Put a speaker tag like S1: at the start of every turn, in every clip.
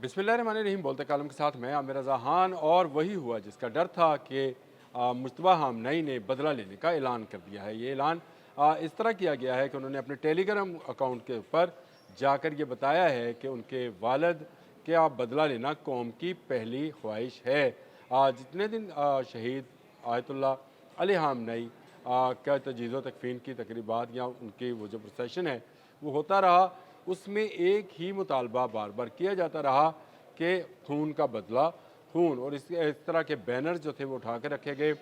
S1: बिस्मिल्लाहिर्रहमानिर्रहीम। बोलते कालम के साथ मैं आमिर रज़ा खान। और वही हुआ जिसका डर था कि मुश्तबा हामनई ने बदला लेने का ऐलान कर दिया है। ये ऐलान इस तरह किया गया है कि उन्होंने अपने टेलीग्राम अकाउंट के ऊपर जाकर ये बताया है कि उनके वालिद के बदला लेना कौम की पहली ख्वाहिश है। जितने दिन शहीद आयतुल्ला अली हामनई का तजीज़ व तकफ़ीन की तकरीबात या उनकी वो जो प्रोसेशन है वो होता रहा, उसमें एक ही मुतालबा बार बार किया जाता रहा कि खून का बदला, खून। और इस तरह के बैनर्स जो थे वो उठा के रखे गए।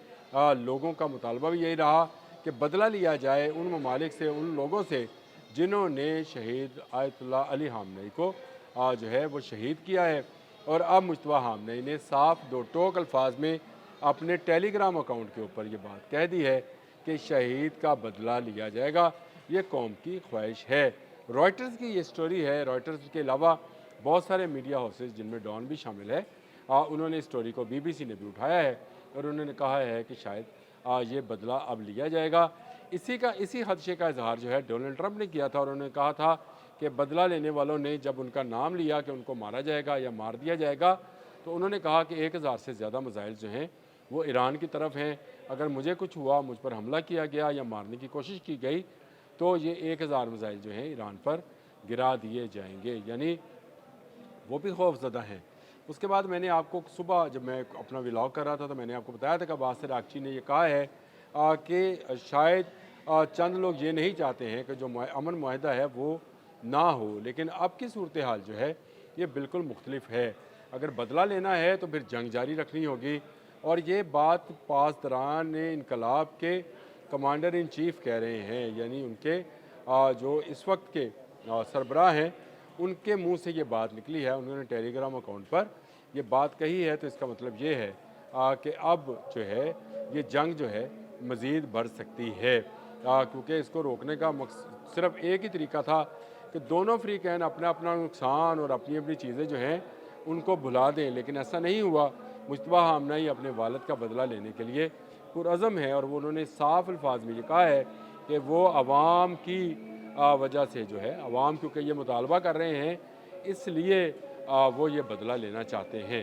S1: लोगों का मुतालबा भी यही रहा कि बदला लिया जाए उन ममालिक से, उन लोगों से जिन्होंने शहीद आयतुल्ला अली हामनई को जो है वो शहीद किया है। और अब मुश्तबा हामनई ने साफ दो टोक अल्फाज में अपने टेलीग्राम अकाउंट के ऊपर ये बात कह दी है कि शहीद का बदला लिया जाएगा, ये कौम की ख्वाहिश है। रॉयटर्स की ये स्टोरी है। रॉयटर्स के अलावा बहुत सारे मीडिया हाउसेज जिनमें डॉन भी शामिल है, उन्होंने इस स्टोरी को बीबीसी ने भी उठाया है और उन्होंने कहा है कि शायद ये बदला अब लिया जाएगा। इसी खदशे का इजहार जो है डोनाल्ड ट्रंप ने किया था और उन्होंने कहा था कि बदला लेने वालों ने जब उनका नाम लिया कि उनको मारा जाएगा या मार दिया जाएगा, तो उन्होंने कहा कि 1000 से ज़्यादा मिसाइल जो हैं वो ईरान की तरफ हैं। अगर मुझे कुछ हुआ, मुझ पर हमला किया गया या मारने की कोशिश की गई, तो ये 1000 मिसाइल जो हैं ईरान पर गिरा दिए जाएंगे, यानी वो भी खौफज़दा हैं। उसके बाद मैंने आपको सुबह जब मैं अपना व्लॉग कर रहा था तो मैंने आपको बताया था कि बासिर आगची ने ये कहा है कि शायद चंद लोग ये नहीं चाहते हैं कि जो अमन मुआहदा है वो ना हो, लेकिन अब की सूरत हाल जो है ये बिल्कुल मुख्तलिफ है। अगर बदला लेना है तो फिर जंग जारी रखनी होगी। और ये बात पासदारान इनकलाब के कमांडर इन चीफ़ कह रहे हैं, यानी उनके जो इस वक्त के सरबराह हैं, उनके मुंह से ये बात निकली है। उन्होंने टेलीग्राम अकाउंट पर ये बात कही है। तो इसका मतलब ये है कि अब जो है ये जंग जो है मज़ीद बढ़ सकती है, क्योंकि इसको रोकने का सिर्फ एक ही तरीका था कि दोनों फ़रीक़ैन अपना अपना नुकसान और अपनी अपनी चीज़ें जो हैं उनको भुला दें, लेकिन ऐसा नहीं हुआ। मुश्तबा हामनई अपने वालिद का बदला लेने के लिए पुरअज़म है और वो उन्होंने साफ अल्फाज में ये कहा है कि वो आवाम की वजह से जो है, आवाम क्योंकि ये मुतालबा कर रहे हैं इसलिए वो ये बदला लेना चाहते हैं।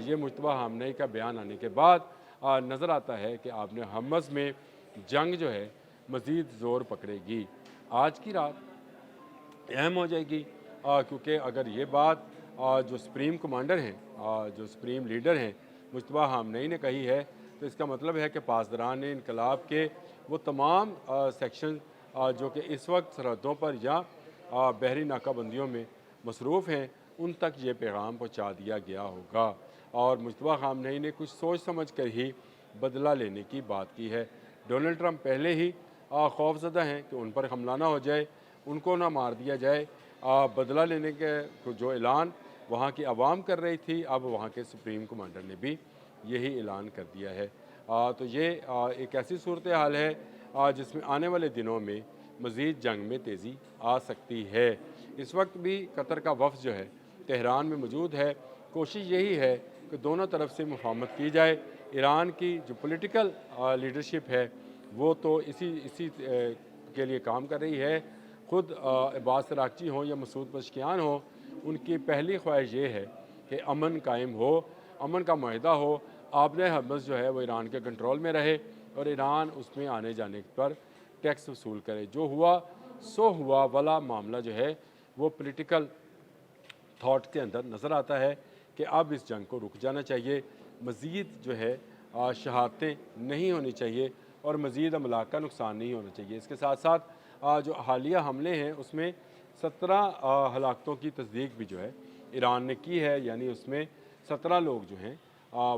S1: ये मुश्तबा हामनई का बयान आने के बाद नज़र आता है कि आपने हमस में जंग जो है मज़ीद ज़ोर पकड़ेगी। आज की रात अहम हो जाएगी, क्योंकि अगर ये बात जो सुप्रीम कमांडर हैं, जो सुप्रीम लीडर हैं मुश्तबा हामनई ने कही है, तो इसका मतलब है कि पासदारान इनकलाब के वो तमाम सेक्शन जो कि इस वक्त सरहदों पर या बहरी नाकाबंदियों में मसरूफ़ हैं, उन तक ये पैगाम पहुँचा दिया गया होगा। और मुश्तबा हामनई ने कुछ सोच समझ कर ही बदला लेने की बात की है। डोनाल्ड ट्रंप पहले ही खौफज़दा हैं कि उन पर हमला ना हो जाए, उनको ना मार दिया जाए। बदला लेने के जो ऐलान वहाँ की आवाम कर रही थी, अब वहाँ के सुप्रीम कमांडर ने भी यही ऐलान कर दिया है। तो ये एक ऐसी सूरत हाल है जिसमें आने वाले दिनों में मज़ीद जंग में तेज़ी आ सकती है। इस वक्त भी कतर का वफ़द जो है तेहरान में मौजूद है। कोशिश यही है कि दोनों तरफ से मुफाहमत की जाए। ईरान की जो पॉलिटिकल लीडरशिप है वो तो इसी इसी के लिए काम कर रही है। ख़ुद अब्बास अराग़ची हों या मसूद पज़ेश्कियान हों, उनकी पहली ख्वाहिश ये है कि अमन कायम हो, अमन का माहिदा हो, आबने हरमज़ जो है वो ईरान के कंट्रोल में रहे और ईरान उसमें आने जाने पर टैक्स वसूल करे। जो हुआ सो हुआ वाला मामला जो है वो पॉलिटिकल थाट के अंदर नज़र आता है कि अब इस जंग को रुक जाना चाहिए। मज़ीद जो है शहादतें नहीं होनी चाहिए और मज़ीद अमलाक का नुकसान नहीं होना चाहिए। इसके साथ साथ जो हालिया हमले हैं उसमें 17 हलाकतों की तस्दीक भी जो है ईरान ने की है, यानी उसमें 17 लोग जो हैं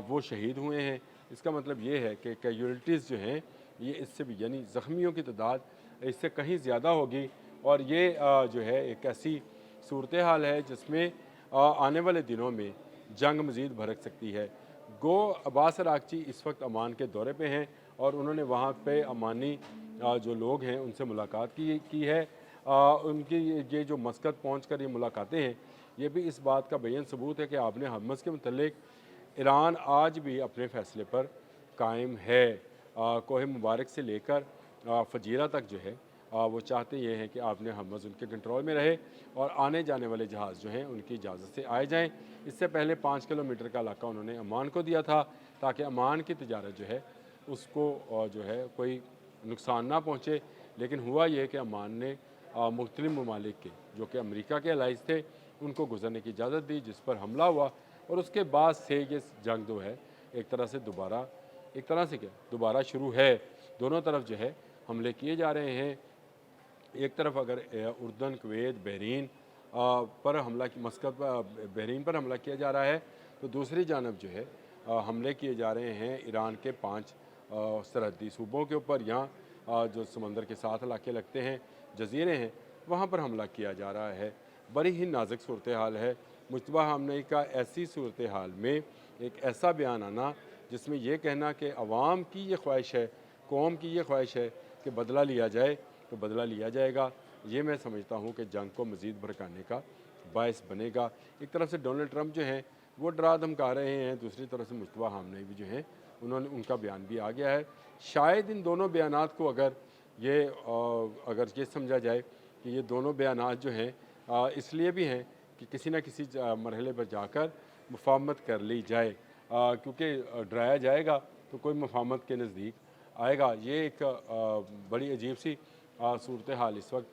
S1: वो शहीद हुए हैं। इसका मतलब ये है कि कैजुअल्टीज़ जो हैं ये इससे भी, यानी ज़ख्मियों की तादाद इससे कहीं ज़्यादा होगी। और ये जो है एक ऐसी सूरत हाल है जिसमें आने वाले दिनों में जंग मज़ीद भड़क सकती है। गो अब्बास अराग़ची इस वक्त अमान के दौरे पे हैं और उन्होंने वहाँ पे अमानी जो लोग हैं उनसे मुलाकात की है। उनकी ये जो मस्कत पहुँच कर ये मुलाकातें हैं, ये भी इस बात का बेयन सबूत है कि आपने हमस के मुतल्लिक ईरान आज भी अपने फ़ैसले पर कायम है। कोह मुबारक से लेकर फजीरा तक जो है वो चाहते ये हैं कि आपने हमज़ उनके कंट्रोल में रहे और आने जाने वाले जहाज़ जो हैं उनकी इजाज़त से आए जाएँ। इससे पहले 5 किलोमीटर का इलाका उन्होंने ओमान को दिया था ताकि ओमान की तिजारत जो है उसको जो है कोई नुकसान ना पहुँचे। लेकिन हुआ ये कि ओमान ने मुख्तलिफ ममालिक के जो कि अमेरिका के अलाइज़ थे उनको गुजरने की इजाज़त दी, जिस पर हमला हुआ और उसके बाद से ये जंग जो है एक तरह से दोबारा शुरू है। दोनों तरफ जो है हमले किए जा रहे हैं। एक तरफ अगर उर्दन, कुवैत, बहरीन पर हमला मस्कत बहरीन पर हमला किया जा रहा है, तो दूसरी जानब जो है हमले किए जा रहे हैं ईरान के 5 सरहदी सूबों के ऊपर। यहाँ जो समंदर के साथ इलाके लगते हैं, जजीरे हैं, वहाँ पर हमला किया जा रहा है। बड़ी ही नाजुक सूरत हाल है। मुश्तबा हमले का ऐसी सूरत हाल में एक ऐसा बयान आना जिसमें यह कहना कि अवाम की ये ख्वाहिश है, कौम की ये ख्वाहिश है कि बदला लिया जाए, तो बदला लिया जाएगा। ये मैं समझता हूँ कि जंग को मज़ीद भड़काने का बायस बनेगा। एक तरफ से डोनाल्ड ट्रंप जो हैं वो डरा धमका रहे हैं, दूसरी तरफ से मुश्तबा हमले भी जो हैं उनका बयान भी आ गया है। शायद इन दोनों बयानात को अगर ये समझा जाए कि ये दोनों बयानात जो हैं इसलिए भी हैं कि किसी न किसी मरहले पर जाकर मुफाहमत कर ली जाए, क्योंकि डराया जाएगा तो कोई मुफाहमत के नज़दीक आएगा। ये एक बड़ी अजीब सी सूरत हाल इस वक्त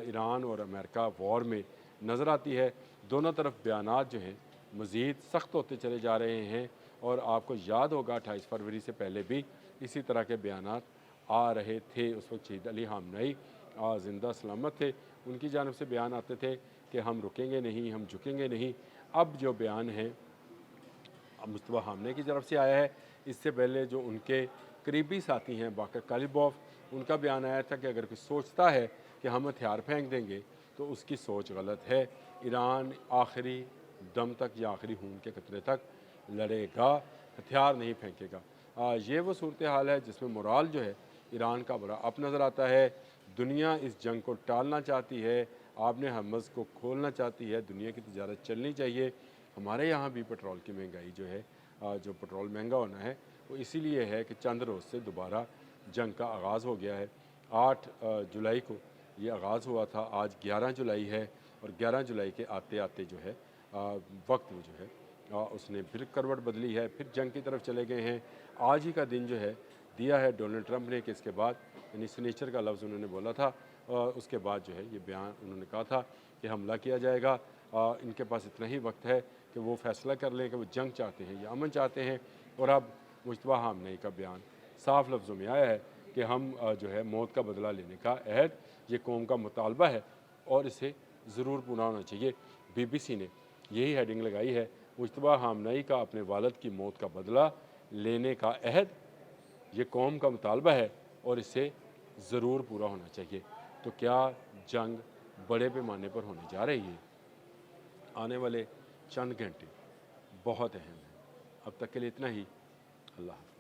S1: ईरान और अमेरिका वॉर में नज़र आती है। दोनों तरफ बयानात जो हैं मज़ीद सख्त होते चले जा रहे हैं और आपको याद होगा 28 फरवरी से पहले भी इसी तरह के बयानात आ रहे थे। उस वक्त शहीद अली खामनेई ज़िंदा सलामत थे, उनकी जानब से बयान आते थे कि हम रुकेंगे नहीं, हम झुकेंगे नहीं। अब जो बयान है मुश्तबा हमले की तरफ से आया है, इससे पहले जो उनके करीबी साथी हैं बाकर कालिबॉफ, उनका बयान आया था कि अगर कोई सोचता है कि हम हथियार फेंक देंगे तो उसकी सोच गलत है। ईरान आखिरी दम तक या आखिरी खून के कतरे तक लड़ेगा, हथियार नहीं फेंकेगा। ये वो सूरत हाल है जिसमें मोराल जो है ईरान का बड़ा अप नज़र आता है। दुनिया इस जंग को टालना चाहती है, आपने हमज़ को खोलना चाहती है, दुनिया की तिजारत चलनी चाहिए। हमारे यहाँ भी पेट्रोल की महंगाई जो है, जो पेट्रोल महंगा होना है वो इसीलिए है कि चंद रोज़ से दोबारा जंग का आगाज़ हो गया है। 8 जुलाई को ये आगाज़ हुआ था, आज 11 जुलाई है और 11 जुलाई के आते आते जो है वक्त में जो है उसने फिर करवट बदली है, फिर जंग की तरफ चले गए हैं। आज ही का दिन जो है दिया है डोनाल्ड ट्रंप ने कि इसके बाद यानी सिग्नेचर का लफ्ज़ उन्होंने बोला था, उसके बाद जो है ये बयान उन्होंने कहा था कि हमला किया जाएगा। इनके पास इतना ही वक्त है कि वो फैसला कर लें कि वो जंग चाहते हैं या अमन चाहते हैं। और अब मुश्तबा हमने का बयान साफ लफ्ज़ों में आया है कि हम जो है मौत का बदला लेने का अहद, ये कौम का मुतालबा है और इसे ज़रूर पूरा होना चाहिए। BBC ने यही हेडिंग लगाई है, मुश्तबा हमने का अपने वालिद की मौत का बदला लेने का अहद, ये कौम का मुतालबा है और इसे ज़रूर पूरा होना चाहिए। तो क्या जंग बड़े पैमाने पर होने जा रही है? आने वाले चंद घंटे बहुत अहम हैं। अब तक के लिए इतना ही। अल्लाह हाफ़िज़।